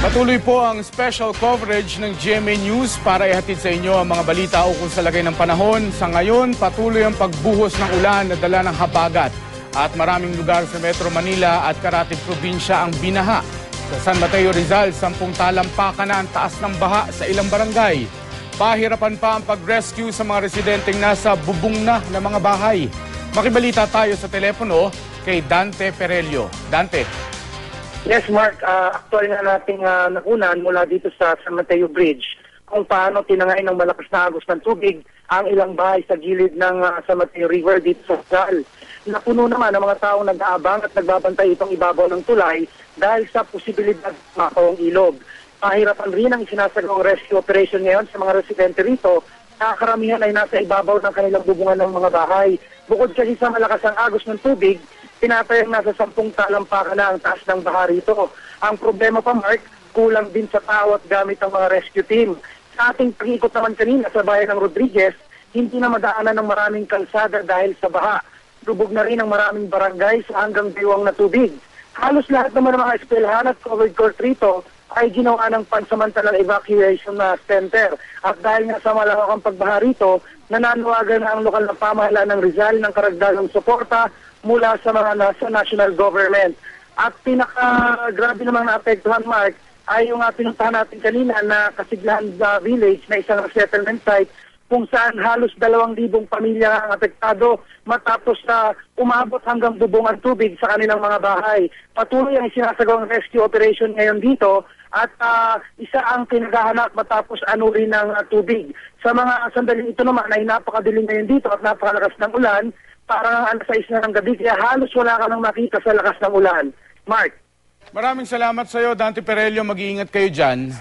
Patuloy po ang special coverage ng GMA News para ihatid sa inyo ang mga balita ukol sa lagay ng panahon. Sa ngayon, patuloy ang pagbuhos ng ulan na dala ng habagat at maraming lugar sa Metro Manila at Carative Probinsya ang binaha. Sa San Mateo Rizal, 10 talampakan na ang taas ng baha sa ilang barangay. Pahirapan pa ang pag-rescue sa mga residenteng nasa bubong na ng mga bahay. Makibalita tayo sa telepono kay Dante Perelio. Dante. Yes, Mark. Actual nga nating nakunan mula dito sa San Mateo Bridge kung paano tinangay ng malakas na agos ng tubig ang ilang bahay sa gilid ng San Mateo River dito sa Rizal. Napuno naman ang mga taong nag-aabang at nagbabantay itong ibabaw ng tulay dahil sa posibilidad ng makawang ilog. Pahirapan rin ang isinasagawang rescue operation ngayon sa mga residente rito na karamihan ay nasa ibabaw ng kanilang bubungan ng mga bahay. Bukod kasi sa malakas ang agos ng tubig, tinatayang nasa 10 talampakan na ang taas ng baha rito. Ang problema pa, Mark, kulang din sa tao at gamit ang mga rescue team. Sa ating pag-ikot naman kanina sa bayan ng Rodriguez, hindi na madaanan ng maraming kalsada dahil sa baha. Lubog na rin ang maraming barangay sa hanggang diwang na tubig. Halos lahat naman ng mga eskwelahan at covered court rito ay ginawa ng pansamantalang evacuation center. At dahil nga sa malawakang pagbaha rito, nananawagan na ang lokal na pamahalaan ng Rizal ng karagdagang suporta mula sa mga nasa national government. At pinaka-grabe namang naapektuhan, Mark, ay yung pinuntahan natin kanina na Kasiglahan Village na isang settlement site kung saan halos 2,000 pamilya ang apektado matapos na umabot hanggang bubong ang tubig sa kanilang mga bahay. Patuloy ang isinasagawang rescue operation ngayon dito at isa ang pinaghahanap matapos anurin ng tubig. Sa mga sandaling ito naman ay napakadilim ngayon dito at napakalakas ng ulan. Parang alas 6 na ng gabi, kaya halos wala ka nang makita sa lakas ng ulan. Mark. Maraming salamat sa iyo, Dante Perelio. Mag-iingat kayo dyan.